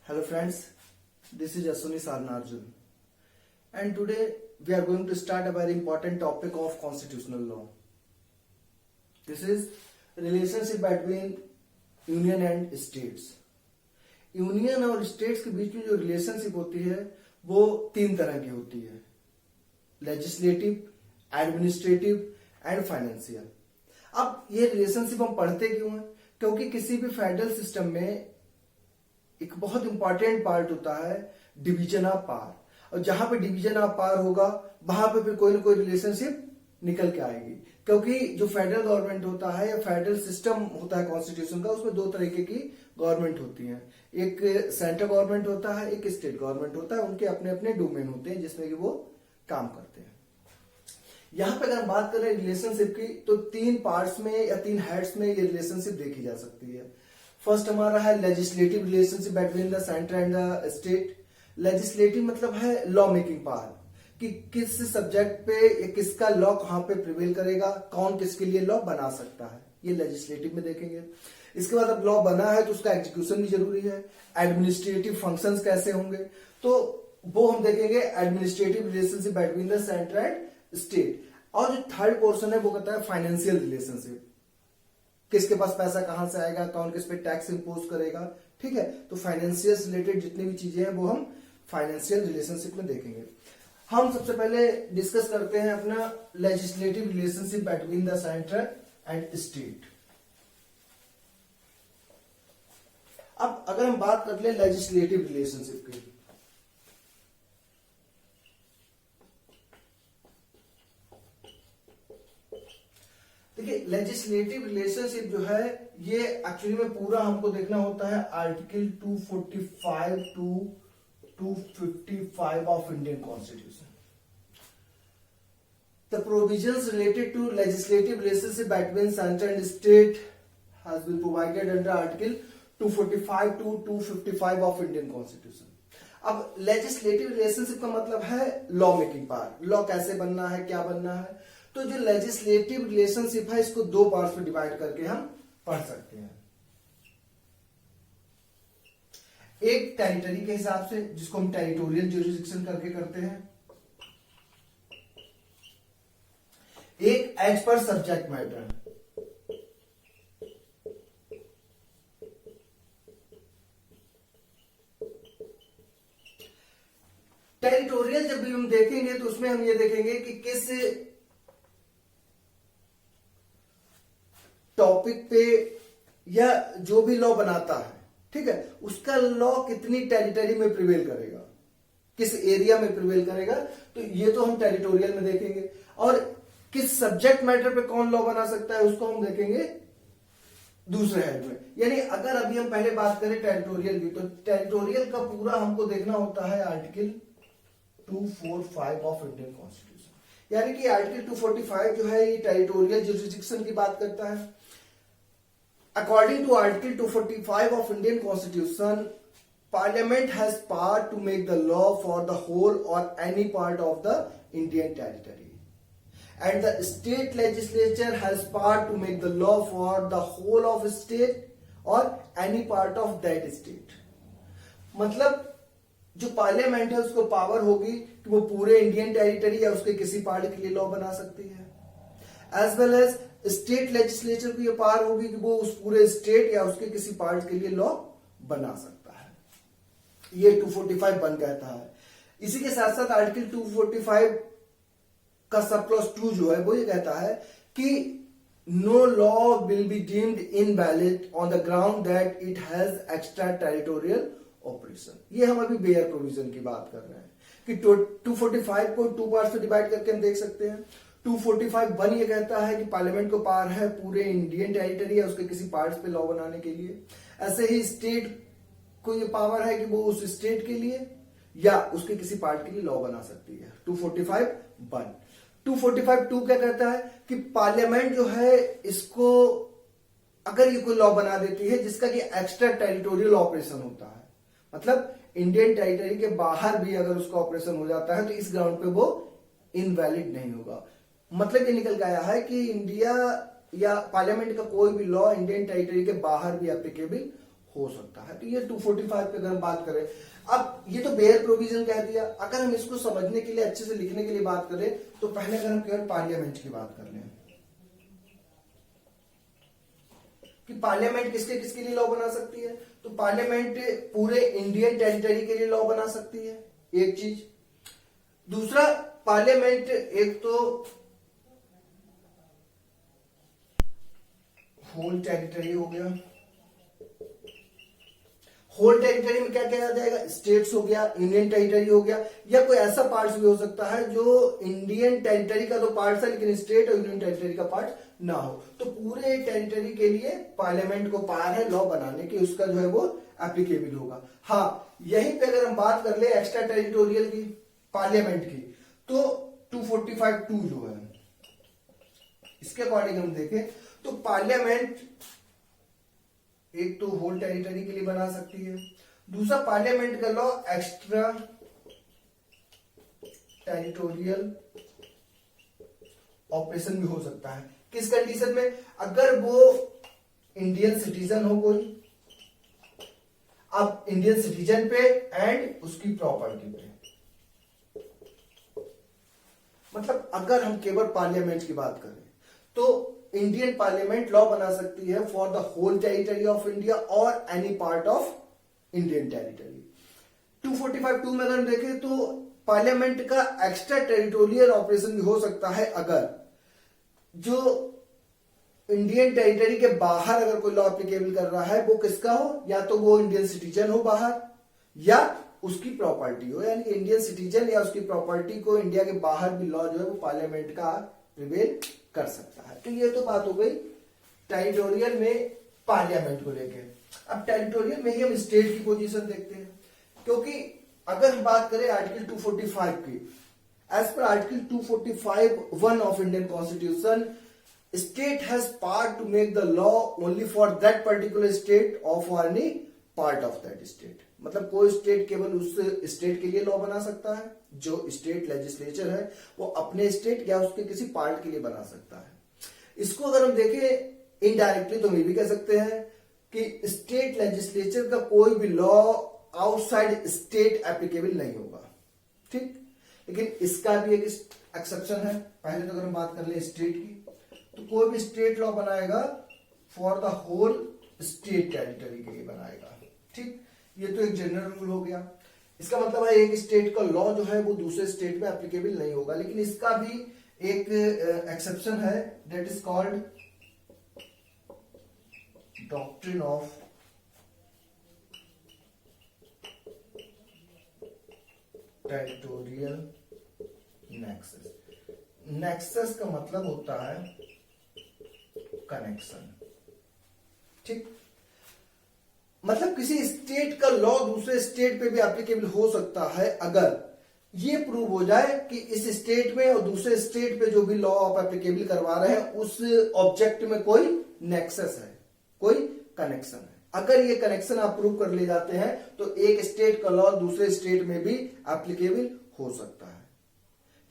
Hello friends, this is Asuni Sarnarjun and today we are going to start a very important topic of constitutional law. This is relationship between union and states. Union और states के बीच में जो relationship होती है वो तीन तरह की होती है, लेजिस्लेटिव, एडमिनिस्ट्रेटिव एंड फाइनेंशियल। अब ये रिलेशनशिप हम पढ़ते क्यों हैं? क्योंकि किसी भी फेडरल सिस्टम में एक बहुत इंपॉर्टेंट पार्ट होता है डिवीजन ऑफ पावर, और जहां पे डिवीजन ऑफ पावर होगा वहां पे फिर कोई ना कोई रिलेशनशिप निकल के आएगी। क्योंकि जो फेडरल गवर्नमेंट होता है या फेडरल सिस्टम होता है कॉन्स्टिट्यूशन का, उसमें दो तरीके की गवर्नमेंट होती है, एक सेंट्रल गवर्नमेंट होता है, एक स्टेट गवर्नमेंट होता है। उनके अपने अपने डोमेन होते हैं जिसमें कि वो काम करते हैं। यहां पे अगर हम बात करें रिलेशनशिप की तो तीन पार्ट्स में या तीन हेड्स में ये रिलेशनशिप देखी जा सकती है। फर्स्ट हमारा है legislative relationship between the centre and the state. Legislative मतलब है लॉ मेकिंग पावर, कि किस सब्जेक्ट पे या किसका लॉ कहां पे प्रिवेल करेगा, कौन किसके लिए लॉ बना सकता है, ये लेजिस्लेटिव में देखेंगे। इसके बाद अब लॉ बना है तो उसका एग्जीक्यूशन भी जरूरी है। एडमिनिस्ट्रेटिव फंक्शंस कैसे होंगे तो वो हम देखेंगे, administrative relationship between the centre and state. और जो थर्ड पोर्शन है वो कहता है फाइनेंशियल रिलेशनशिप, किसके पास पैसा कहां से आएगा, कौन किस पे टैक्स इंपोज करेगा, ठीक है। तो फाइनेंशियल से रिलेटेड जितनी भी चीजें हैं वो हम फाइनेंशियल रिलेशनशिप में देखेंगे। हम सबसे पहले डिस्कस करते हैं अपना legislative relationship between the centre and state. अब अगर हम बात कर ले लेजिस्लेटिव रिलेशनशिप की, देखिए लेजिस्लेटिव रिलेशनशिप जो है ये एक्चुअली में पूरा हमको देखना होता है article 245 to 255 of Indian constitution. The provisions related to legislative relationship between centre and state has been provided under article 245 to 255 of Indian constitution. अब लेजिस्लेटिव रिलेशनशिप का मतलब है लॉ मेकिंग पावर, लॉ कैसे बनना है, क्या बनना है। तो जो लेजिस्लेटिव रिलेशनशिप है इसको दो पार्ट्स में डिवाइड करके हम पढ़ सकते हैं। एक टेरिटरी के हिसाब से जिसको हम टेरिटोरियल ज्यूरिसडिक्शन करके करते हैं, एक as per subject matter. Territorial जब भी हम देखेंगे तो उसमें हम ये देखेंगे कि किस टॉपिक पे या जो भी लॉ बनाता है, ठीक है, उसका लॉ कितनी टेरिटरी में प्रिवेल करेगा, किस एरिया में प्रिवेल करेगा, तो ये तो हम टेरिटोरियल में देखेंगे। और किस सब्जेक्ट मैटर पे कौन लॉ बना सकता है उसको हम देखेंगे दूसरे हेड में। यानी अगर अभी हम पहले बात करें टेरिटोरियल की, तो टेरिटोरियल का पूरा हमको देखना होता है आर्टिकल 245 ऑफ इंडियन कॉन्स्टिट्यूशन। यानी कि आर्टिकल 245 जो है ये टेरिटोरियल ज्यूरिसडिक्शन की बात करता है। According to Article 245 of Indian Constitution, Parliament has power to make the law for the whole or any part of the Indian territory, and the state legislature has power to make the law for the whole of state or any part of that state. मतलब जो parliament है उसको power होगी कि वो पूरे Indian territory या उसके किसी पार्ट के लिए लॉ बना सकती है। As well as state legislature को ये पावर होगी कि वो उस पूरे स्टेट या उसके किसी पार्ट के लिए लॉ बना सकता है। ये 245 बन कहता है। इसी के साथ साथ आर्टिकल 245 का सब क्लॉज 2 जो है वो ये कहता है कि no law will be deemed invalid on the ground that it has extra territorial operation. ये हम अभी बेयर प्रोविजन की बात कर रहे हैं कि 245 को टू पार्ट में डिवाइड करके हम देख सकते हैं। 245(1) ये कहता है कि पार्लियामेंट को पावर है पूरे इंडियन टेरिटरी या उसके किसी पार्ट्स पे लॉ बनाने के लिए। ऐसे ही स्टेट को ये पावर है कि वो उस स्टेट के लिए या उसके किसी पार्ट के लिए लॉ बना सकती है। 245(1). 245(2) क्या कहता है कि पार्लियामेंट जो है इसको अगर ये कोई लॉ बना देती है जिसका कि एक्स्ट्रा टेरिटोरियल ऑपरेशन होता है, मतलब इंडियन टेरिटरी के बाहर भी अगर उसका ऑपरेशन हो जाता है तो इस ग्राउंड पे वो इनवैलिड नहीं होगा। मतलब ये निकल के आया है कि इंडिया या पार्लियामेंट का कोई भी लॉ इंडियन टेरिटरी के बाहर भी एप्लीकेबल हो सकता है। तो ये 245 पे अगर हम बात करें, अब ये तो बेयर प्रोविजन कह दिया। अगर हम इसको समझने के लिए, अच्छे से लिखने के लिए बात करें, तो पहले अगर हम केवल पार्लियामेंट की बात कर लें कि पार्लियामेंट किसके किसके लिए लॉ बना सकती है, तो पार्लियामेंट पूरे इंडियन टेरिटरी के लिए लॉ बना सकती है, एक चीज। दूसरा, पार्लियामेंट एक तो होल टेरिटरी हो गया। होल टेरिटरी में क्या क्या आ जाएगा, स्टेट्स हो गया, यूनियन टेरिटरी हो गया, या कोई ऐसा पार्ट भी हो सकता है जो इंडियन टेरिटरी का तो पार्ट है लेकिन स्टेट और यूनियन टेरिटरी का पार्ट ना हो। तो पूरे टेरिटरी के लिए पार्लियामेंट को पावर है लॉ बनाने की, उसका जो है वो एप्लीकेबल होगा। हाँ, यहीं पे अगर हम बात कर ले एक्स्ट्रा टेरिटोरियल की, पार्लियामेंट की, तो 245(2) जो है, इसके अकॉर्डिंग हम देखें तो पार्लियामेंट एक तो होल टेरिटरी के लिए बना सकती है। दूसरा, पार्लियामेंट का लॉ एक्स्ट्रा टेरिटोरियल ऑपरेशन भी हो सकता है। किस कंडीशन में, अगर वो इंडियन सिटीजन हो कोई, अब इंडियन सिटीजन पे एंड उसकी प्रॉपर्टी पे, मतलब अगर हम केवल पार्लियामेंट की बात करें तो इंडियन पार्लियामेंट लॉ बना सकती है for the whole territory of India और any part of Indian territory. 245(2) में अगर हम देखें तो पार्लियामेंट का एक्स्ट्रा टेरिटोरियल ऑपरेशन भी हो सकता है अगर जो इंडियन टेरिटरी के बाहर अगर कोई लॉ एप्लीकेबल कर रहा है वो किसका हो, या तो वो इंडियन सिटीजन हो बाहर, या उसकी प्रॉपर्टी हो, यानी इंडियन सिटीजन या उसकी प्रॉपर्टी को इंडिया के बाहर भी लॉ जो है वो पार्लियामेंट का प्रिवेल कर सकता है। तो ये तो बात हो गई टेरिटोरियल में पार्लियामेंट को लेके। अब टेरिटोरियल में ही हम स्टेट की पोजीशन देखते हैं, क्योंकि अगर हम बात करें आर्टिकल 245 की, as per article 245(1) of Indian constitution, state has power to make the law only for that particular state of any part of that state. मतलब कोई स्टेट केवल उस स्टेट के लिए लॉ बना सकता है, जो स्टेट लेजिस्लेचर है वो अपने स्टेट या उसके किसी पार्ट के लिए बना सकता है। इसको अगर हम देखें इनडायरेक्टली तो हम ये भी कह सकते हैं कि स्टेट लेजिस्लेचर का कोई भी लॉ आउटसाइड स्टेट एप्लीकेबल नहीं होगा, ठीक। लेकिन इसका भी एक एक्सेप्शन है। पहले तो अगर हम बात कर ले स्टेट की, तो कोई भी स्टेट लॉ बनाएगा for the whole state territory के लिए बनाएगा, ठीक। ये तो एक जनरल रूल हो गया। इसका मतलब है एक स्टेट का लॉ जो है वो दूसरे स्टेट में एप्लीकेबल नहीं होगा। लेकिन इसका भी एक एक्सेप्शन है, that is called doctrine of territorial nexus. Nexus का मतलब होता है कनेक्शन, ठीक। मतलब किसी स्टेट का लॉ दूसरे स्टेट पे भी एप्लीकेबल हो सकता है अगर ये प्रूव हो जाए कि इस स्टेट में और दूसरे स्टेट पे जो भी लॉ आप एप्लीकेबल करवा रहे हैं उस ऑब्जेक्ट में कोई नेक्सस है, कोई कनेक्शन है। अगर ये कनेक्शन आप प्रूव कर ले जाते हैं तो एक स्टेट का लॉ दूसरे स्टेट में भी एप्लीकेबल हो सकता है,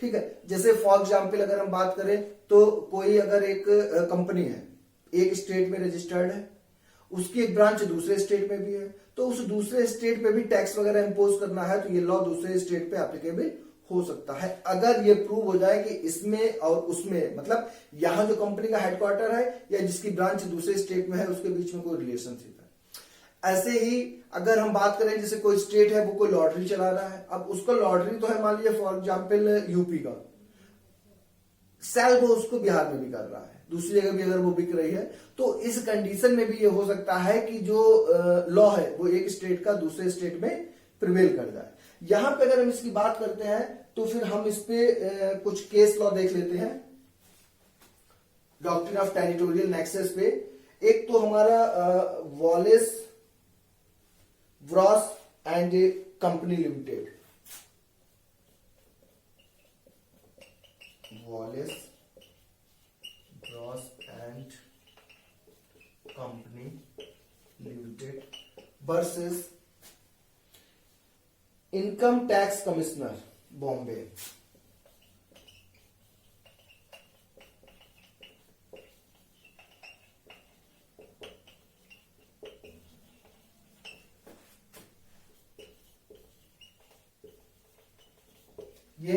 ठीक है। जैसे फॉर एग्जाम्पल अगर हम बात करें तो कोई अगर एक कंपनी है, एक स्टेट में रजिस्टर्ड है, उसकी एक ब्रांच दूसरे स्टेट में भी है, तो उस दूसरे स्टेट पे भी टैक्स वगैरह इंपोज करना है तो ये लॉ दूसरे स्टेट पे एप्लीकेबल हो सकता है अगर ये प्रूव हो जाए कि इसमें और उसमें, मतलब यहां जो कंपनी का हेडक्वार्टर है या जिसकी ब्रांच दूसरे स्टेट में है उसके बीच में कोई रिलेशनशिप है। ऐसे ही अगर हम बात करें जैसे कोई स्टेट है वो कोई लॉटरी चला रहा है, अब उसका लॉटरी तो है मान लीजिए फॉर एग्जाम्पल यूपी का, सेल वो उसको बिहार में भी कर रहा है, दूसरी जगह भी अगर वो बिक रही है, तो इस कंडीशन में भी ये हो सकता है कि जो लॉ है वो एक स्टेट का दूसरे स्टेट में प्रिवेल कर जाए। यहां पे अगर हम इसकी बात करते हैं तो फिर हम इस पे कुछ केस लॉ देख लेते हैं डॉक्ट्रिन ऑफ टेरिटोरियल नेक्सस पे। एक तो हमारा Wallace Bros and company limited, Wallace Bros and company limited versus income tax commissioner Bombay. ये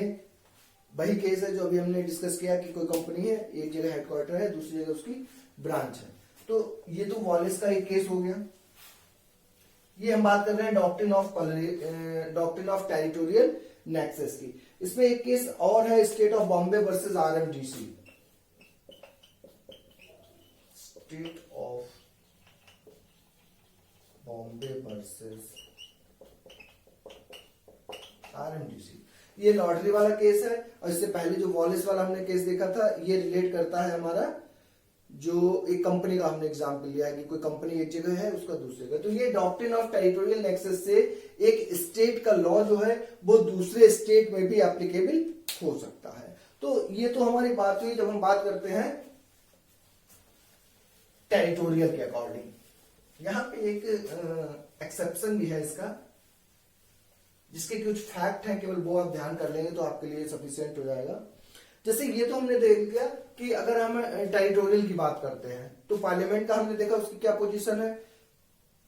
वही केस है जो अभी हमने डिस्कस किया कि कोई कंपनी है, एक जगह हेडक्वार्टर है, दूसरी जगह उसकी ब्रांच है। तो ये तो वॉलेस का एक केस हो गया। ये हम बात कर रहे हैं डॉक्ट्रिन ऑफ टेरिटोरियल नेक्सस की। इसमें एक केस और है, state of Bombay versus RMDC. State of Bombay versus RMDC. ये लॉटरी वाला केस है, और इससे पहले जो वॉलेस वाला हमने केस देखा था, ये रिलेट करता है हमारा जो एक कंपनी का हमने एग्जाम्पल लिया है कि कोई कंपनी एक जगह है, उसका दूसरी जगह। तो ये डॉक्ट्रिन ऑफ टेरिटोरियल नेक्सस से एक स्टेट का लॉ जो है वो दूसरे स्टेट में भी एप्लीकेबल हो सकता है। तो ये तो हमारी बात हुई जब हम बात करते हैं टेरिटोरियल के अकॉर्डिंग। यहां पे एक एक्सेप्शन भी है इसका, जिसके कुछ फैक्ट हैं, केवल वो आप ध्यान कर लेंगे तो आपके लिए सफिशिएंट हो जाएगा। जैसे ये तो हमने देख लिया कि अगर हम टेरिटोरियल की बात करते हैं तो पार्लियामेंट का हमने देखा उसकी क्या पोजीशन है,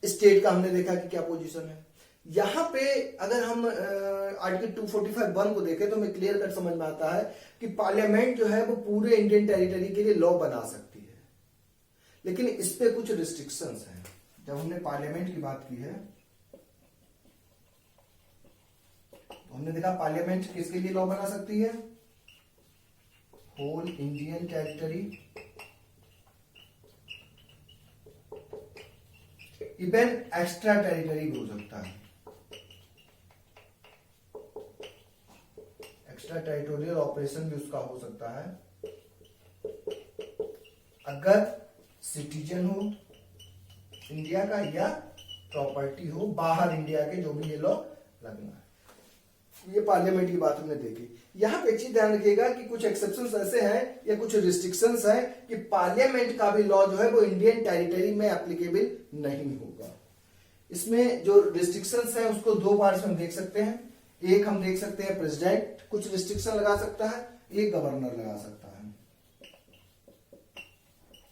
स्टेट का हमने देखा कि क्या पोजीशन है। यहां पे अगर हम आर्टिकल 245(1) को देखें तो हमें क्लियर कट समझ में आता है कि पार्लियामेंट जो है वो पूरे इंडियन टेरिटरी के लिए लॉ बना सकती है, लेकिन इस पे कुछ रिस्ट्रिक्शंस हैं। जब हमने पार्लियामेंट की बात की है तो हमने देखा पार्लियामेंट किसके लिए लॉ बना सकती है, whole Indian territory, even extra territory भी हो सकता है। एक्स्ट्रा टेरिटोरियल ऑपरेशन भी उसका हो सकता है अगर सिटीजन हो इंडिया का या प्रॉपर्टी हो बाहर इंडिया के, जो भी ये लॉ लगना है। ये पार्लियामेंट की बात हमने देखी। यहां पे एक चीज ध्यान रखिएगा कि कुछ एक्सेप्शंस ऐसे हैं या कुछ रिस्ट्रिक्शंस हैं कि पार्लियामेंट का भी लॉ जो है वो इंडियन टेरिटरी में एप्लीकेबल नहीं होगा। इसमें जो रिस्ट्रिक्शंस हैं उसको दो पार्ट्स में हम देख सकते हैं। एक हम देख सकते हैं प्रेसिडेंट कुछ रिस्ट्रिक्शन लगा सकता है, एक गवर्नर लगा सकता है।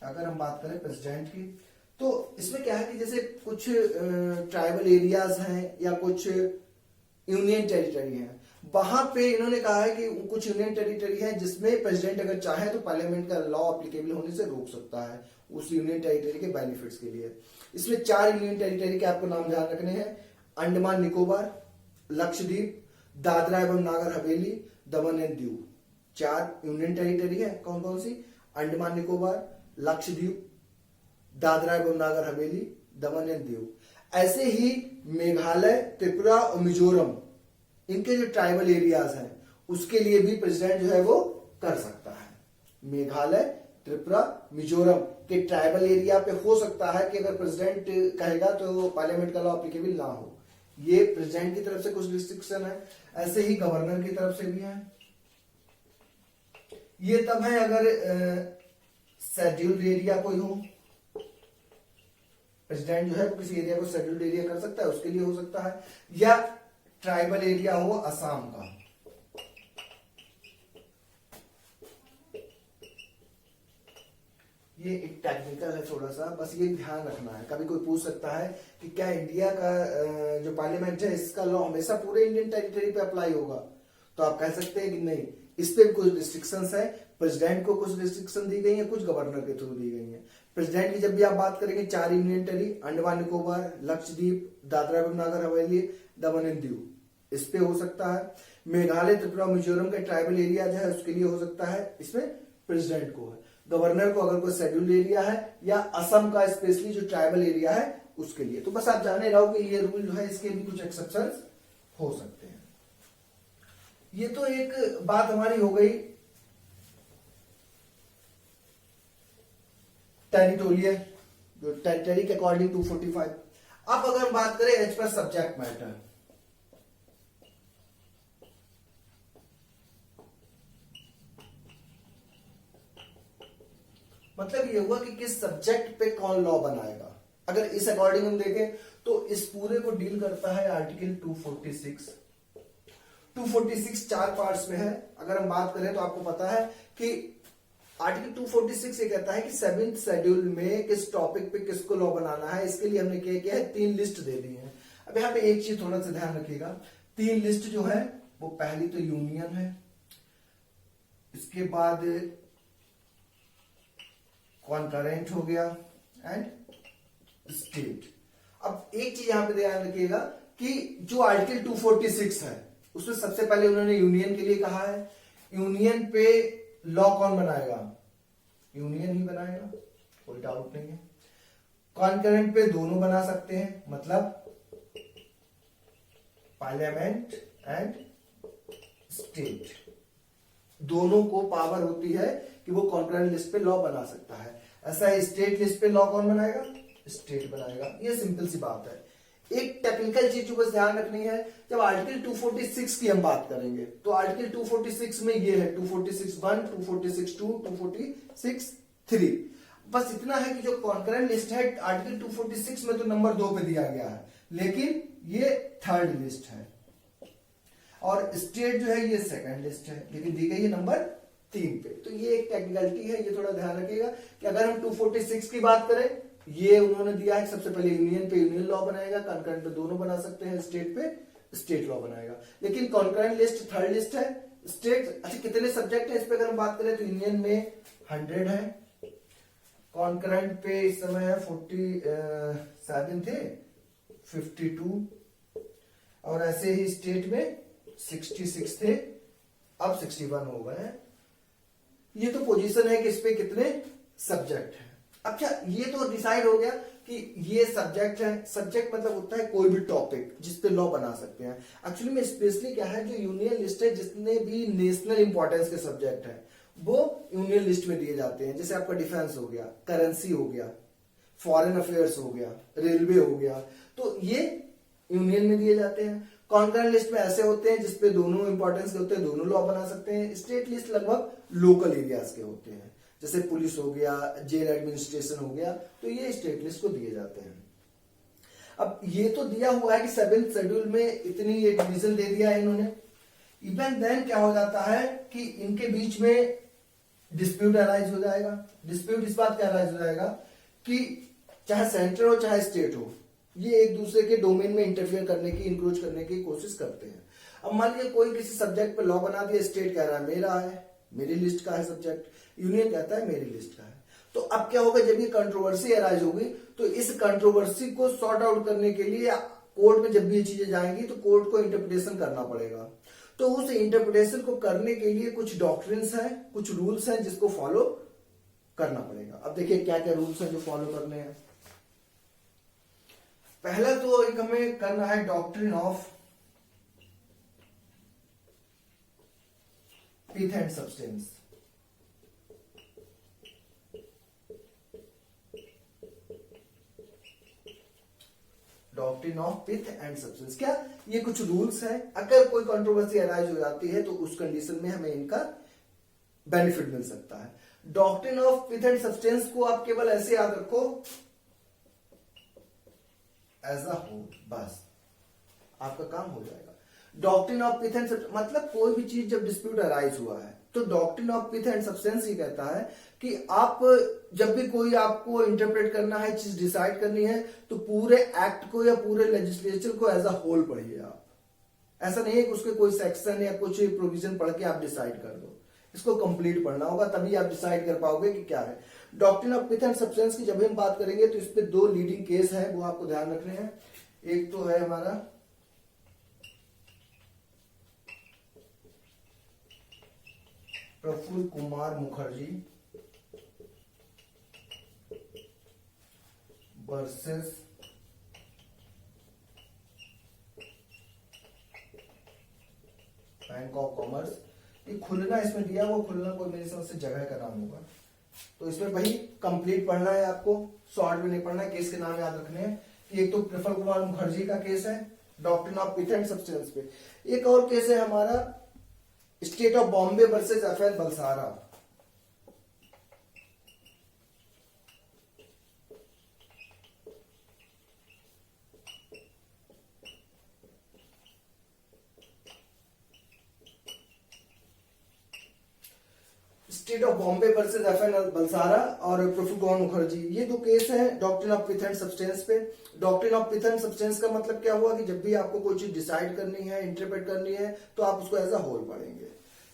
अगर हम बात करें प्रेसिडेंट की तो इसमें क्या है कि जैसे कुछ ट्राइबल एरियाज हैं या कुछ यूनियन टेरिटरी है, वहां पे इन्होंने कहा है कि कुछ यूनियन टेरिटरी है जिसमें प्रेसिडेंट अगर चाहे तो पार्लियामेंट का लॉ एप्लीकेबल होने से रोक सकता है उस यूनियन टेरिटरी के बेनिफिट्स के लिए। इसमें 4 यूनियन टेरिटरी के आपको नाम ध्यान रखने हैं, अंडमान निकोबार, लक्षद्वीप, दादरा एवं नागर हवेली, दमन एंड दीव। 4 यूनियन टेरिटरी है। कौन कौन सी? अंडमान निकोबार, लक्षद्वीप, दादरा एवं नागर हवेली, दमन एंड दीव। ऐसे ही मेघालय, त्रिपुरा और मिजोरम, इनके जो ट्राइबल एरियाज हैं उसके लिए भी प्रेसिडेंट जो है वो कर सकता है। मेघालय, त्रिपुरा, मिजोरम के ट्राइबल एरिया पे हो सकता है कि अगर प्रेसिडेंट कहेगा तो पार्लियामेंट का लॉ एप्लीकेबल ना हो। ये प्रेसिडेंट की तरफ से कुछ रिस्ट्रिक्शन है, ऐसे ही गवर्नर की तरफ से भी है। ये तब है अगर शेड्यूल्ड एरिया कोई हो, प्रेसिडेंट जो है किसी एरिया को शेड्यूल्ड एरिया कर सकता है, उसके लिए हो सकता है, या ट्राइबल एरिया हो असम का। ये एक टेक्निकल है थोड़ा सा, बस ये ध्यान रखना है। कभी कोई पूछ सकता है कि क्या इंडिया का जो पार्लियामेंट है इसका लॉ हमेशा पूरे इंडियन टेरिटरी पे अप्लाई होगा, तो आप कह सकते हैं कि नहीं, इस पे कुछ रिस्ट्रिक्शंस है। प्रेसिडेंट को कुछ रिस्ट्रिक्शन दी गई है, कुछ गवर्नर के थ्रू दी गई है। प्रेसिडेंट की जब भी आप बात करेंगे 4 यूनियन टेरिटरी, अंडमान निकोबार, लक्षद्वीप, दादरा एवं नागर हवेली, दमन एंड दीव, इस पे हो सकता है। मेघालय, त्रिपुरा, मिजोरम के ट्राइबल एरिया जो है उसके लिए हो सकता है, इसमें प्रेसिडेंट को है। गवर्नर को अगर कोई शेड्यूल्ड एरिया है या असम का स्पेशली जो ट्राइबल एरिया है उसके लिए। तो बस आप जाने रहो कि ये रूल जो है इसके भी कुछ एक्सेप्शन हो सकते हैं। ये तो एक बात हमारी हो गई टेरिटोरियल, जो टेरिटरी के अकॉर्डिंग 245। अब अगर हम बात करें एज पर सब्जेक्ट मैटर, मतलब ये हुआ कि किस सब्जेक्ट पे कौन लॉ बनाएगा। अगर इस अकॉर्डिंग हम देखें तो इस पूरे को डील करता है आर्टिकल 246। 246 4 पार्ट्स में है। अगर हम बात करें तो आपको पता है कि आर्टिकल 246 ये कहता है कि 7th शेड्यूल में किस टॉपिक पे किसको लॉ बनाना है। इसके लिए हमने क्या किया है, 3 लिस्ट दे दी है। अब यहाँ पे एक चीज थोड़ा सा ध्यान रखिएगा, 3 लिस्ट जो है वो पहली तो यूनियन है, इसके बाद कॉन्करेंट हो गया एंड स्टेट। अब एक चीज यहां पे ध्यान रखिएगा कि जो आर्टिकल 246 है उसमें सबसे पहले उन्होंने यूनियन के लिए कहा है। यूनियन पे लॉ कौन बनाएगा? यूनियन ही बनाएगा, कोई डाउट नहीं है। कॉन्करेंट पे दोनों बना सकते हैं, मतलब पार्लियामेंट एंड स्टेट, दोनों को पावर होती है कि वो कॉन्करेंट लिस्ट पे लॉ बना सकता है। ऐसा है, स्टेट लिस्ट पे लॉ कौन बनाएगा? स्टेट बनाएगा। ये सिंपल सी बात है। एक टेक्निकल चीज जो बस ध्यान रखनी है, जब आर्टिकल 246 की हम बात करेंगे तो आर्टिकल 246 में ये है 246(1), 246(2), 246(3). बस इतना है कि जो कॉन्करेंट लिस्ट है आर्टिकल 246 में तो नंबर 2 पे दिया गया है, लेकिन ये थर्ड लिस्ट है, और स्टेट जो है ये सेकंड लिस्ट है, लेकिन दी गई है नंबर 3 पे। तो ये एक टेक्निकलिटी है, ये थोड़ा ध्यान रखिएगा कि अगर हम 246 की बात करें, ये उन्होंने दिया है सबसे पहले यूनियन पे यूनियन लॉ बनाएगा, कॉन्करेंट पे दोनों बना सकते हैं, स्टेट पे स्टेट लॉ बनाएगा। लेकिन कॉन्करेंट लिस्ट थर्ड लिस्ट है, स्टेट अच्छा कितने सब्जेक्ट है इस पे अगर हम बात करें तो यूनियन में 100 है, कॉन्करेंट पे इस समय है 47 थे, 52, और ऐसे ही स्टेट में 66 थे, अब 61 हो गए हैं। ये तो पोजीशन है कि इस पे कितने सब्जेक्ट हैं। अच्छा, ये तो डिसाइड हो गया कि ये सब्जेक्ट है। सब्जेक्ट मतलब होता है कोई भी टॉपिक जिस पे लॉ बना सकते हैं। एक्चुअली में स्पेशली क्या है, जो यूनियन लिस्ट है जितने भी नेशनल इंपॉर्टेंस के सब्जेक्ट हैं वो यूनियन लिस्ट में दिए जाते हैं। जैसे आपका डिफेंस हो गया, करेंसी हो गया, फॉरेन अफेयर्स हो गया, रेलवे हो गया, तो ये यूनियन में दिए जाते हैं। कॉन्करेंट लिस्ट में ऐसे होते हैं जिसपे दोनों इंपॉर्टेंस के होते हैं, दोनों लॉ बना सकते हैं। स्टेट लिस्ट लगभग लोकल एरियाज के होते हैं, जैसे पुलिस हो गया, जेल एडमिनिस्ट्रेशन हो गया, तो ये स्टेट लिस्ट को दिए जाते हैं। अब ये तो दिया हुआ है कि 7th शेड्यूल में इतनी ये डिवीजन दे दिया है इन्होंने। इवन देन क्या हो जाता है कि इनके बीच में डिस्प्यूट अराइज हो जाएगा। डिस्प्यूट इस बात का अराइज हो जाएगा कि चाहे सेंटर हो चाहे स्टेट हो, ये एक दूसरे के डोमेन में इंटरफेयर करने की, इंक्रोच करने की कोशिश करते हैं। अब मान लीजिए कोई किसी सब्जेक्ट पे लॉ बना दिया, स्टेट कह रहा है मेरा है, मेरी लिस्ट का है सब्जेक्ट, यूनियन कहता है मेरी लिस्ट का है। तो अब क्या होगा, जब ये कंट्रोवर्सी अराइज होगी तो इस कंट्रोवर्सी को सॉर्ट आउट करने के लिए कोर्ट में जब भी ये चीजें जाएंगी तो कोर्ट को इंटरप्रिटेशन करना पड़ेगा। तो उस इंटरप्रिटेशन को करने के लिए कुछ डॉक्ट्रिन्स हैं, कुछ रूल्स हैं जिसको फॉलो करना पड़ेगा। अब देखिए क्या क्या रूल्स हैं जो फॉलो करने हैं। पहला तो एक हमें करना है doctrine of pith and substance. Doctrine of pith and substance क्या, ये कुछ रूल्स हैं। अगर कोई कंट्रोवर्सी अराइज हो जाती है तो उस कंडीशन में हमें इनका बेनिफिट मिल सकता है। Doctrine of pith and substance को आप केवल ऐसे याद रखो एज अ होल, बस आपका काम हो जाएगा। Doctrine of pith and substance मतलब कोई भी चीज जब डिस्प्यूट अराइज हुआ है तो doctrine of pith and substance ये कहता है कि आप जब भी कोई आपको इंटरप्रेट करना है, चीज डिसाइड करनी है, तो पूरे एक्ट को या पूरे लेजिस्लेचर को एज अ होल पढ़िए आप। ऐसा नहीं है कि उसके कोई सेक्शन या कुछ प्रोविजन पढ़ के आप डिसाइड कर दो, इसको कंप्लीट पढ़ना होगा, तभी आप डिसाइड कर पाओगे कि क्या है। Doctrine of pith and substance की जब हम बात करेंगे तो इस पे 2 लीडिंग केस है, वो आपको ध्यान रखने हैं। एक तो है हमारा Prafulla Kumar Mukherjee versus bank of commerce. ये खुलना इसमें दिया हुआ, खुलना कोई मेरी समझ से जगह का नाम होगा, तो इसमें भाई कंप्लीट पढ़ना है आपको, शॉर्ट में नहीं पढ़ना है। केस के नाम याद रखने हैं कि एक तो प्रफुल्ल कुमार मुखर्जी का केस है doctrine of pith and substance पे। एक और केस है हमारा state of Bombay versus FL Balsara. State of Bombay versus FN Balsara और प्रोफुकॉन मुखर्जी, ये दो केस हैं doctrine of pith and substance पे। Doctrine of pith and substance का मतलब क्या हुआ कि जब भी आपको कोई चीज डिसाइड करनी है, इंटरप्रेट करनी है, तो आप उसको एज अ होल पढ़ेंगे।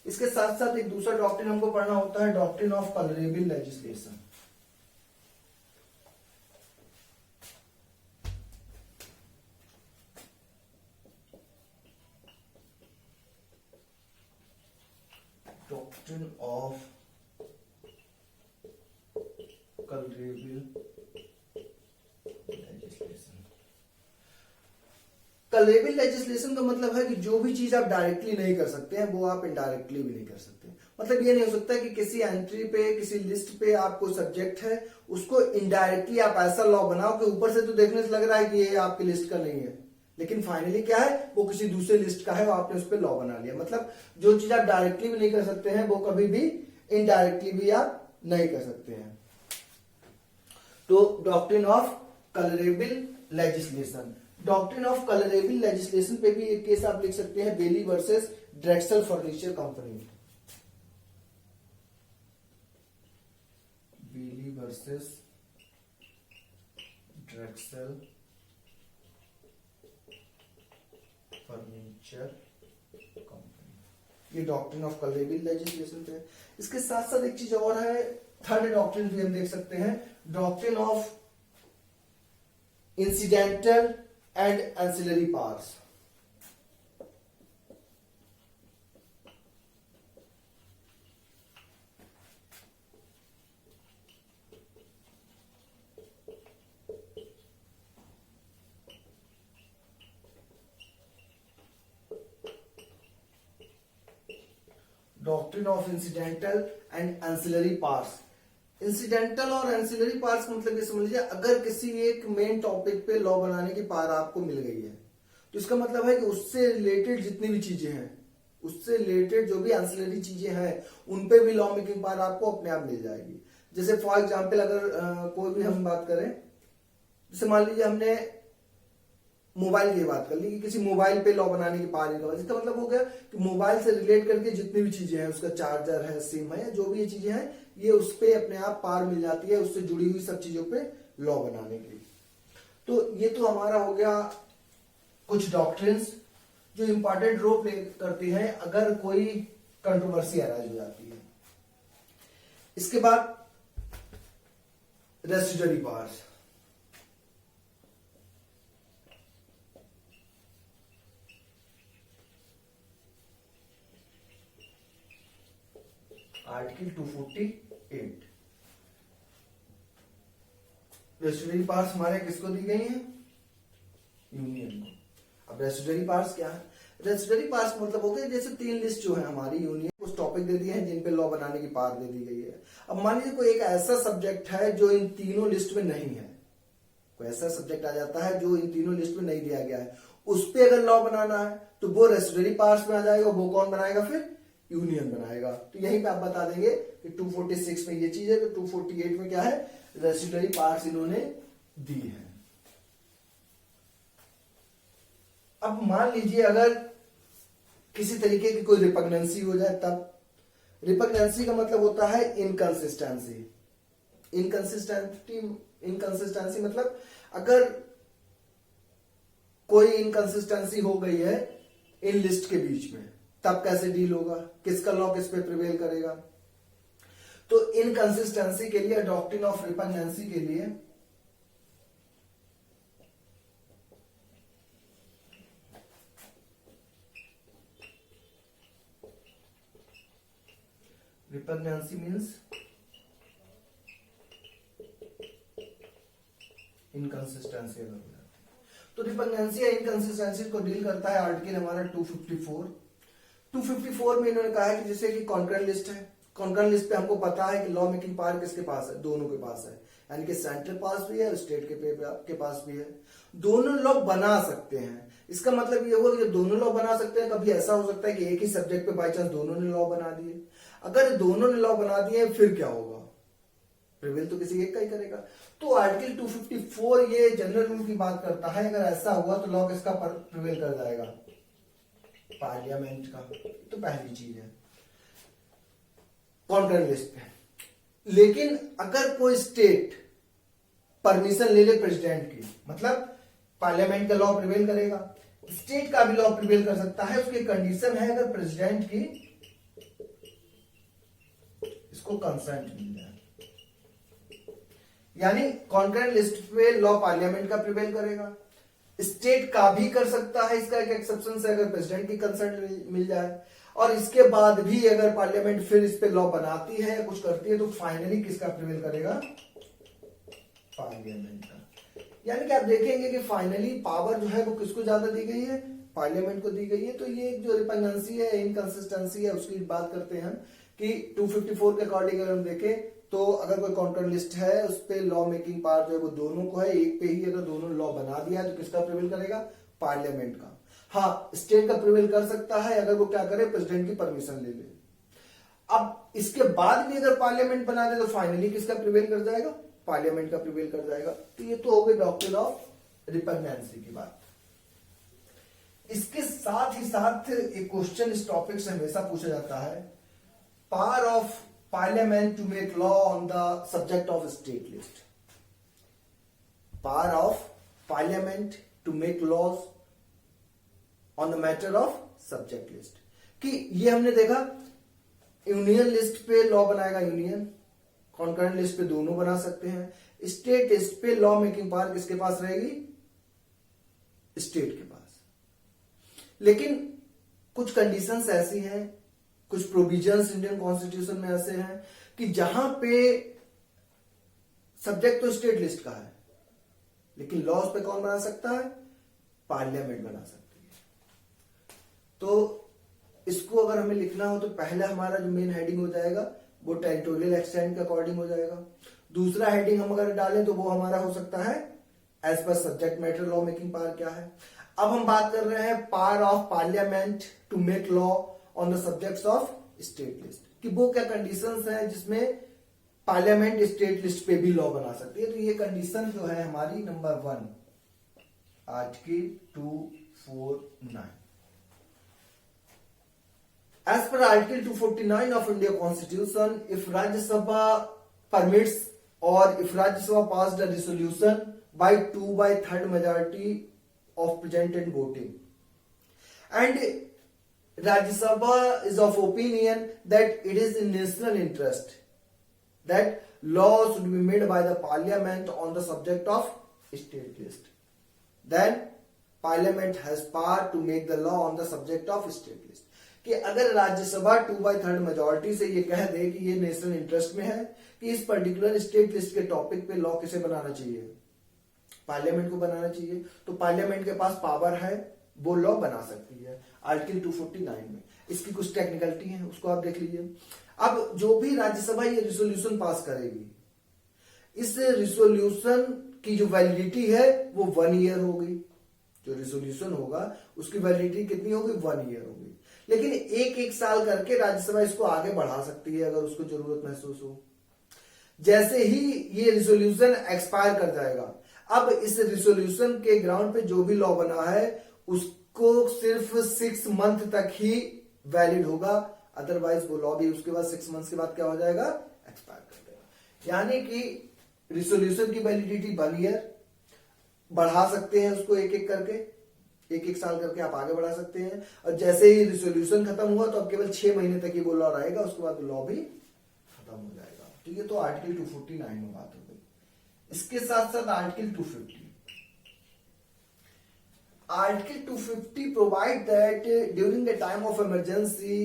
इसके साथ साथ एक दूसरा डॉक्ट्रिन हमको पढ़ना होता है, doctrine of colourable legislation. Doctrine of colourable legislation. Colourable legislation का मतलब है कि जो भी चीज आप डायरेक्टली नहीं कर सकते हैं वो आप इनडायरेक्टली भी नहीं कर सकते। मतलब ये नहीं हो सकता कि किसी एंट्री पे, किसी लिस्ट पे आप कोई सब्जेक्ट है उसको इनडायरेक्टली आप ऐसा लॉ बनाओ कि ऊपर से तो देखने से लग रहा है कि ये आपकी लिस्ट का नहीं है, लेकिन फाइनली क्या है, वो किसी दूसरे लिस्ट का है और आपने उस पर लॉ बना लिया। मतलब जो चीज आप डायरेक्टली भी नहीं कर सकते हैं वो कभी भी इनडायरेक्टली भी आप नहीं कर सकते हैं। तो doctrine of colourable legislation. Doctrine of colourable legislation पे भी एक केस आप लिख सकते हैं, बेली वर्सेस ड्रेक्सल फर्नीचर कंपनी। बेली वर्सेस ड्रेक्सल फर्नीचर कंपनी, ये डॉक्ट्रिन ऑफ कलरेबल लेजिस्लेशन पे। इसके साथ साथ एक चीज और है, थर्ड डॉक्ट्रिन भी हम देख सकते हैं, doctrine of incidental and ancillary powers. Doctrine of incidental and ancillary parts. Incidental और एंसिलरी पार्ट्स का मतलब ये समझ लीजिए, अगर किसी एक मेन टॉपिक पे लॉ बनाने की पावर आपको मिल गई है तो इसका मतलब है कि उससे रिलेटेड जितनी भी चीजें हैं, उससे रिलेटेड जो भी एंसिलरी चीजें हैं, उन पे भी लॉ मेकिंग पावर आपको अपने आप मिल जाएगी। जैसे फॉर एग्जाम्पल अगर कोई भी हम बात करें, जैसे मान लीजिए हमने मोबाइल की बात कर ली कि किसी मोबाइल पे लॉ बनाने की पावर नहीं, इसका मतलब हो गया कि मोबाइल से रिलेट करके जितनी भी चीजें हैं, उसका चार्जर है, सिम है, जो भी ये चीजें हैं, ये उस पे अपने आप पावर मिल जाती है उससे जुड़ी हुई सब चीजों पे लॉ बनाने की। तो ये तो हमारा हो गया कुछ डॉक्ट्रिन्स जो इंपॉर्टेंट रोल प्ले करती हैं अगर कोई कंट्रोवर्सी अराइज हो जाती है। इसके बाद रेस्टिट्यूटरी पावर्स। आर्टिकल 248 रेस्टिट्यूटरी पावर्स हमारे किसको दी गई हैं? यूनियन को। अब रेस्टिट्यूटरी पावर्स क्या है? रेस्टिट्यूटरी पावर्स मतलब होते हैं जैसे तीन लिस्ट जो है हमारी यूनियन कुछ टॉपिक दे दिए हैं जिन पे लॉ बनाने की पावर दे दी गई है। अब मान लीजिए कोई एक ऐसा सब्जेक्ट है जो इन तीनों लिस्ट में नहीं है, कोई ऐसा सब्जेक्ट आ जाता है जो इन तीनों लिस्ट में नहीं दिया गया है, उस पे अगर लॉ बनाना है तो वो रेस्टिट्यूटरी पावर्स में आ जाएगा। वो कौन बनाएगा? फिर यूनियन बनाएगा। तो यहीं पे आप बता देंगे कि 246 में ये चीज है, तो 248 में क्या है? रेस्टिट्यूटरी पावर्स इन्होंने दी है। अब मान लीजिए अगर किसी तरीके की कोई रिपग्नेंसी हो जाए, तब रिपग्नेंसी का मतलब होता है इनकंसिस्टेंसी। इनकंसिस्टेंसी मतलब अगर कोई इनकंसिस्टेंसी हो गई है इन लिस्ट के बीच में, तब कैसे डील होगा? किसका लॉ किस पे प्रिवेल करेगा? तो इनकंसिस्टेंसी के लिए, डॉक्ट्रिन ऑफ रिपग्नेंसी के लिए रिपग्नेंसी मीन्स इनकंसिस्टेंसी। अगर हो जाती है तो रिपग्नेंसी या इनकंसिस्टेंसी को डील करता है आर्टिकल हमारा 254। 254 में इन्होंने कहा है कि जैसे कि कॉन्करेंट लिस्ट है, कॉन्करेंट लिस्ट पे हमको पता है कि लॉ मेकिंग पावर किसके पास है? दोनों के पास है, यानी कि सेंट्रल पास भी है, स्टेट के पास भी है। दोनों लॉ बना सकते हैं। इसका मतलब ये हुआ कि दोनों लॉ बना सकते हैं। कभी ऐसा हो सकता है कि एक ही सब्जेक्ट पे बाई चांस दोनों ने लॉ बना दिए। अगर दोनों ने लॉ बना दिए फिर क्या होगा? प्रिवेल तो किसी एक का ही करेगा। तो आर्टिकल 254 ये जनरल रूल की बात करता है। अगर ऐसा हुआ तो लॉ किसका प्रिवेल कर जाएगा? पार्लियामेंट का। तो पहली चीज है। कॉन्करेंट लिस्ट पे। लेकिन अगर कोई स्टेट परमिशन ले ले प्रेसिडेंट की, मतलब पार्लियामेंट का लॉ प्रिवेल करेगा, स्टेट का भी लॉ प्रिवेल कर सकता है, उसकी कंडीशन है अगर प्रेसिडेंट की इसको कंसेंट मिल जाए। यानी कॉन्करेंट लिस्ट पे लॉ पार्लियामेंट का प्रिवेल करेगा, स्टेट का भी कर सकता है, इसका एक एक्सेप्शन है अगर प्रेसिडेंट की कंसेंट मिल जाए, और इसके बाद भी अगर पार्लियामेंट फिर इस पे लॉ बनाती है या कुछ करती है तो फाइनली किसका प्रिवेल करेगा, पार्लियामेंट का। यानी कि आप देखेंगे कि फाइनली पावर जो है वो किसको ज्यादा दी गई है, पार्लियामेंट को दी गई है। तो ये जो रिपग्नेंसी है, इनकंसिस्टेंसी है, उसकी बात करते हैं कि 254 के अकॉर्डिंग अगर हम देखें तो अगर कोई कॉन्करेंट लिस्ट है उस पे लॉ मेकिंग पावर जो है वो दोनों को है, एक पे ही अगर दोनों लॉ बना दिया है तो किसका प्रिवेल करेगा, पार्लियामेंट का। हाँ, स्टेट का प्रिवेल कर सकता है अगर वो क्या करे, प्रेसिडेंट की परमिशन ले ले। अब इसके बाद भी अगर पार्लियामेंट बना दे तो फाइनली किसका प्रिवेल कर जाएगा, पार्लियामेंट का प्रिवेल कर जाएगा। तो ये तो हो गई डॉक्ट्रिन ऑफ रिपग्नेंसी की बात। इसके साथ ही साथ एक क्वेश्चन इस टॉपिक से हमेशा पूछा जाता है, power of parliament to make law on the subject of state list. Power of parliament to make laws on the matter of subject list, कि ये हमने देखा यूनियन लिस्ट पे लॉ बनाएगा यूनियन, कॉन्करेंट लिस्ट पे दोनों बना सकते हैं, स्टेट लिस्ट पे लॉ मेकिंग पावर किसके पास रहेगी, स्टेट के पास। लेकिन कुछ कंडीशंस ऐसी हैं, कुछ प्रोविजंस इंडियन कॉन्स्टिट्यूशन में ऐसे हैं कि जहां पे सब्जेक्ट तो स्टेट लिस्ट का है लेकिन लॉज पे कौन बना सकता है, पार्लियामेंट बना सकती है। तो इसको अगर हमें लिखना हो तो पहले हमारा जो मेन हेडिंग हो जाएगा वो टेरिटोरियल एक्सटेंट के अकॉर्डिंग हो जाएगा। दूसरा हेडिंग हम अगर डालें तो वो हमारा हो सकता है as per subject matter law making power क्या है। अब हम बात कर रहे हैं power of parliament to make law on the subjects of state list, कि वो क्या कंडीशंस हैं जिसमें पार्लियामेंट स्टेट लिस्ट पे भी लॉ बना सकती है। तो ये कंडीशन जो है हमारी number 1 article 249। As per Article 249 of India Constitution, if Rajya Sabha permits or if Rajya Sabha passed a resolution by 2/3 majority of present and voting, and Rajya Sabha is of opinion that it is in national interest that law should be made by the Parliament on the subject of state list, then Parliament has power to make the law on the subject of state list। कि अगर Rajya Sabha 2/3 majority से ये कह दे कि ये national interest में है कि इस पर्टिकुलर स्टेट लिस्ट के टॉपिक पे लॉ किसे बनाना चाहिए, पार्लियामेंट को बनाना चाहिए, तो पार्लियामेंट के पास पावर है, वो लॉ बना सकती है आर्टिकल 249 में। इसकी कुछ टेक्निकलिटी है उसको आप देख लीजिए। अब जो भी राज्यसभा ये रिसोल्यूशन पास करेगी, इस रिसोल्यूशन की जो वैलिडिटी है वो 1 ईयर होगी। जो रिसोल्यूशन होगा उसकी वैलिडिटी कितनी होगी, 1 ईयर होगी। लेकिन एक साल करके राज्यसभा इसको आगे बढ़ा सकती है अगर उसको जरूरत महसूस हो। जैसे ही ये रिसोल्यूशन एक्सपायर कर जाएगा, अब इस रिसोल्यूशन के ग्राउंड पे जो भी लॉ बना है उसको सिर्फ 6 मंथ तक ही वैलिड होगा, अदरवाइज वो लॉ भी उसके बाद 6 मंथ के बाद क्या हो जाएगा, एक्सपायर कर देगा। यानी कि रिसोल्यूशन की वैलिडिटी 1 ईयर, बढ़ा सकते हैं उसको एक करके, एक साल करके आप आगे बढ़ा सकते हैं। और जैसे ही रिसोल्यूशन खत्म हुआ तो अब केवल 6 महीने तक ही वो लॉ रहेगा, उसके बाद लॉ भी खत्म हो जाएगा। तो ये तो आर्टिकल 249 में बात हो गई। इसके साथ साथ article 250 provide that during the time of emergency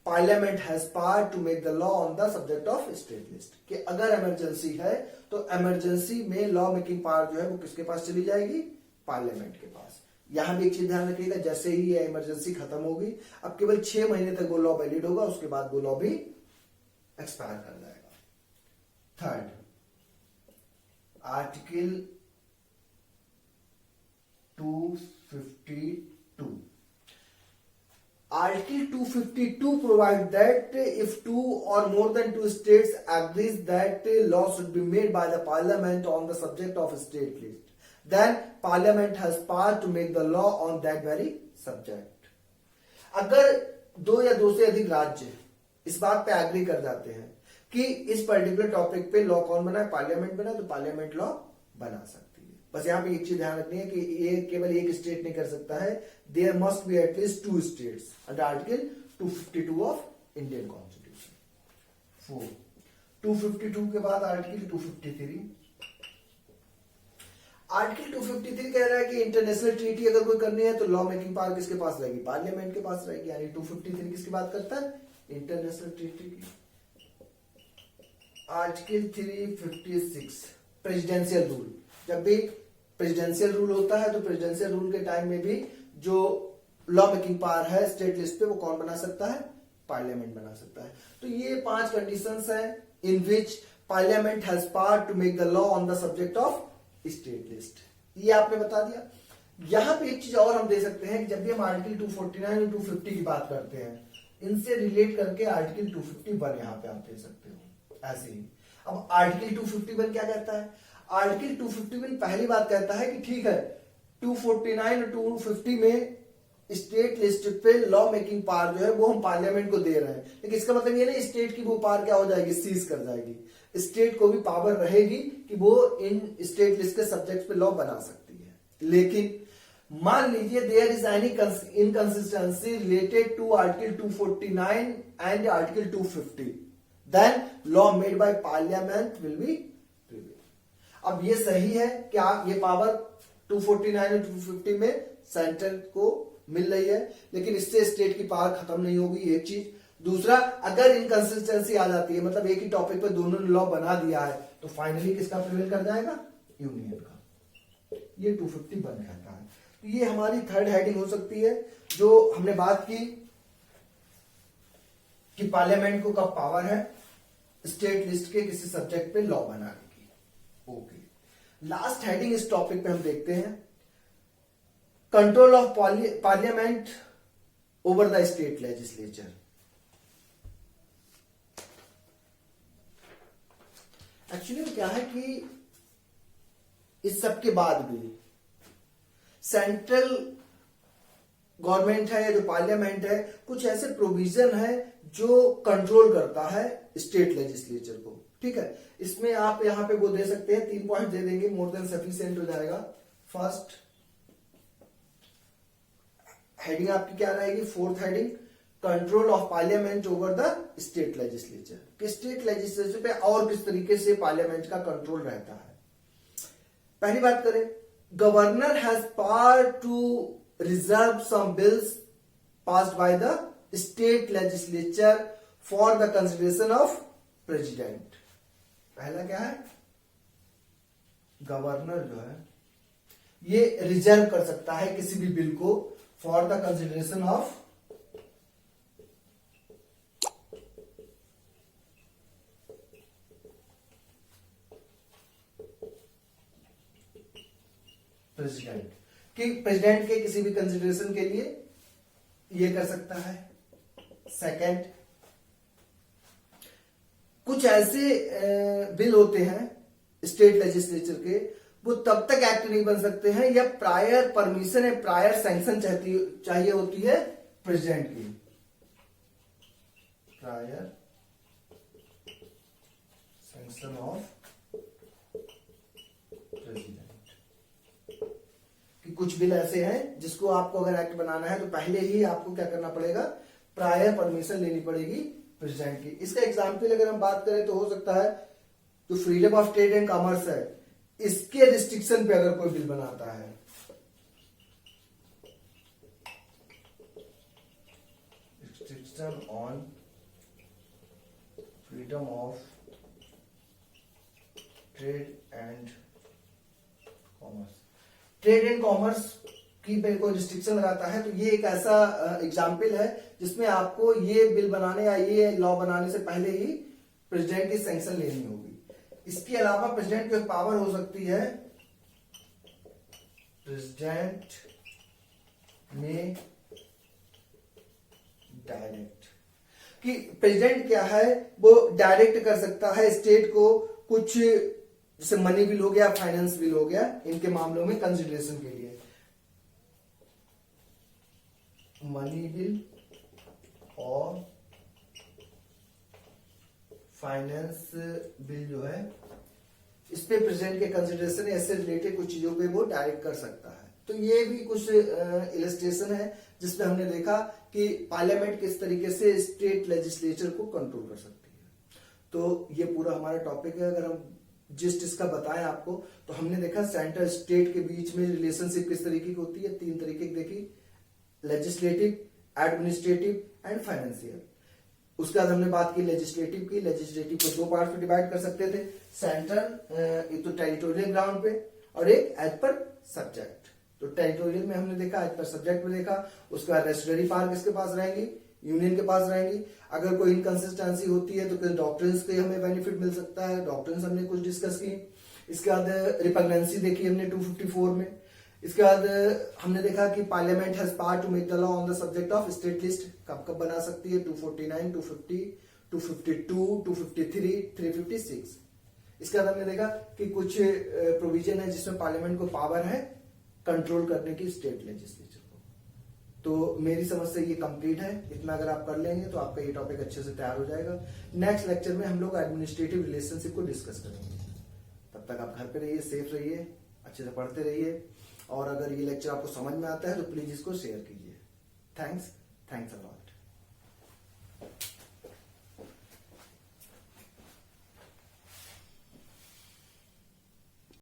parliament has power to make the law on the subject of state list, कि अगर इमरजेंसी है तो इमरजेंसी में लॉ मेकिंग पावर जो है वो किसके पास चली जाएगी, पार्लियामेंट के पास। यहां भी एक चीज ध्यान रखिएगा, जैसे ही ये इमरजेंसी खत्म होगी अब केवल 6 महीने तक वो लॉ वैलिड होगा, उसके बाद वो लॉ भी एक्सपायर कर जाएगा। Third, article 252। Article 252 provides that if 2 or more than 2 states agrees that law should be made by the parliament on the subject of state list, then parliament has power to make the law on that very subject। अगर 2 या 2 से अधिक राज्य इस बात पे agree कर जाते हैं कि इस पर्टिकुलर टॉपिक पे लॉ कौन बना है, पार्लियामेंट बना, तो पार्लियामेंट लॉ बना सकती है। बस यहाँ पे एक चीज ध्यान रखनी है कि ये केवल एक स्टेट नहीं कर सकता है, there must be at least 2 states under article 252 of Indian constitution. 252 के बाद आर्टिकल 253। आर्टिकल 253 कह रहा है कि इंटरनेशनल ट्रीटी अगर कोई करनी है तो लॉ मेकिंग पावर किसके पास रहेगी, पार्लियामेंट के पास रहेगी। यानी 253 किसकी बात करता है, इंटरनेशनल ट्रीटी की। आर्टिकल 356 प्रेसिडेंशियल रूल, जब भी प्रेसिडेंशियल रूल होता है तो प्रेसिडेंशियल रूल के टाइम में भी जो लॉ मेकिंग पावर है स्टेट लिस्ट पे वो कौन बना सकता है, पार्लियामेंट बना सकता है। तो ये 5 कंडीशंस हैं in which parliament has power to make the law on the subject of state list. ये आपने बता दिया। यहां पे एक चीज और हम दे सकते हैं कि जब भी हम आर्टिकल 249 और 250 की बात करते हैं, इनसे रिलेट करके आर्टिकल 251 यहां पे आप दे सकते हो ऐसे ही। अब आर्टिकल 251 क्या कहता है, आर्टिकल 251 पहली बात कहता है कि ठीक है 249 और 250 में स्टेट लिस्ट पे लॉ मेकिंग पावर जो है वो हम पार्लियामेंट को दे रहे हैं, लेकिन इसका मतलब ये नहीं स्टेट की वो पावर क्या हो जाएगी, सीज कर जाएगी। स्टेट को भी पावर रहेगी कि वो इन स्टेट लिस्ट के सब्जेक्ट पे लॉ बना सकती है। लेकिन मान लीजिए there is any inconsistency related to article 249 and article 250, then law made by parliament will be prevail. अब ये सही है क्या, ये पावर 249 और 250 में सेंटर को मिल रही है, लेकिन इससे स्टेट की पावर खत्म नहीं होगी, एक चीज। दूसरा, अगर इनकंसिस्टेंसी आ जाती है, मतलब एक ही टॉपिक पे दोनों ने लॉ बना दिया है, तो फाइनली किसका प्रिवेल कर जाएगा, यूनियन का। ये 250 बन जाता है। तो ये हमारी थर्ड हेडिंग हो सकती है, जो हमने बात की कि पार्लियामेंट को कब पावर है स्टेट लिस्ट के किसी सब्जेक्ट पे लॉ बनाने की। ओके, लास्ट हेडिंग इस टॉपिक पे हम देखते हैं, control of parliament over the state legislature. Actually क्या है कि इस सब के बाद भी सेंट्रल गवर्नमेंट है या जो पार्लियामेंट है, कुछ ऐसे प्रोविजन है जो कंट्रोल करता है स्टेट लेजिस्लेचर को। ठीक है, इसमें आप यहां पे वो दे सकते हैं, 3 पॉइंट दे देंगे, मोर देन सफिशिएंट हो जाएगा। फर्स्ट हेडिंग आपकी क्या रहेगी, fourth heading, control of parliament over the state legislature, कि स्टेट लेजिस्लेचर पे और किस तरीके से पार्लियामेंट का कंट्रोल रहता है। पहली बात करें, governor has power to reserve some bills passed by the state legislature for the consideration of president. पहला क्या है, गवर्नर जो है ये रिजर्व कर सकता है किसी भी बिल को for the consideration of president, कि प्रेसिडेंट के किसी भी कंसिडरेशन के लिए ये कर सकता है। सेकंड, कुछ ऐसे बिल होते हैं स्टेट लेजिस्लेचर के, वो तब तक एक्ट नहीं बन सकते हैं या प्रायर परमिशन या प्रायर सैंक्शन चाहिए होती है प्रेसिडेंट की। प्रायर सैंक्शन ऑफ प्रेसिडेंट, कि कुछ बिल ऐसे हैं जिसको आपको अगर एक्ट बनाना है तो पहले ही आपको क्या करना पड़ेगा, प्रायर परमिशन लेनी पड़ेगी प्रेसिडेंट की। इसका एग्जाम्पल अगर हम बात करें तो हो सकता है जो freedom of trade and commerce है, इसके रिस्ट्रिक्शन पे अगर कोई बिल बनाता है, restriction on freedom of trade and commerce, trade and commerce की पे कोई रिस्ट्रिक्शन लगाता है, तो ये एक ऐसा एग्जाम्पल है जिसमें आपको ये बिल बनाने या ये लॉ बनाने से पहले ही प्रेसिडेंट की सैंक्शन लेनी होगी। इसके अलावा प्रेसिडेंट की पावर हो सकती है, प्रेसिडेंट में डायरेक्ट, कि प्रेसिडेंट क्या है वो डायरेक्ट कर सकता है स्टेट को कुछ, जैसे मनी बिल हो गया, फाइनेंस बिल हो गया, इनके मामलों में कंसिडरेशन के लिए मनी बिल और फाइनेंस बिल जो है इस पे प्रेसिडेंट के कंसिडरेशन ऐसे रिलेटेड कुछ चीजों पे वो डायरेक्ट कर सकता है। तो ये भी कुछ इलस्ट्रेशन है जिसमें हमने देखा कि पार्लियामेंट किस तरीके से स्टेट लेजिस्लेचर को कंट्रोल कर सकती है। तो ये पूरा हमारा टॉपिक है। अगर हम जिस्ट इसका बताएं आपको, तो हमने देखा सेंटर स्टेट के बीच में रिलेशनशिप किस तरीके की होती है, 3 तरीके की देखी, लेजिस्लेटिव, एडमिनिस्ट्रेटिव एंड फाइनेंशियल। उसके बाद हमने बात की लेजिस्लेटिव की। लेजिस्लेटिव को 2 पार्ट में डिवाइड कर सकते थे, सेंट्रल एक तो टेरिटोरियल ग्राउंड पे और एक एज पर सब्जेक्ट। तो टेरिटोरियल में हमने देखा, एज पर सब्जेक्ट में देखा। उसके बाद रेस्टरी पावर किसके पास रहेंगी, यूनियन के पास रहेंगी। अगर कोई इनकंसिस्टेंसी होती है तो कुछ डॉक्ट्रिन्स के हमें बेनिफिट मिल सकता है, डॉक्ट्रिन्स हमने कुछ डिस्कस की। इसके बाद रिपग्नेंसी देखी हमने 254 में। इसके बाद हमने देखा कि parliament has power to make the law on the subject of state list, कब कब बना सकती है, 249, 250, 252, 253, 356। इसके बाद हमने देखा कि कुछ प्रोविजन है जिसमें पार्लियामेंट को पावर है कंट्रोल करने की स्टेट लेजिस्लेचर को। तो मेरी समझ से ये कंप्लीट है। इतना अगर आप कर लेंगे तो आपका ये टॉपिक अच्छे से तैयार हो जाएगा। नेक्स्ट लेक्चर में हम लोग एडमिनिस्ट्रेटिव रिलेशनशिप को डिस्कस करेंगे। तब तक आप घर पे रहिए, सेफ रहिए, अच्छे से पढ़ते रहिए। और अगर ये लेक्चर आपको समझ में आता है तो प्लीज इसको शेयर कीजिए। Thanks a lot.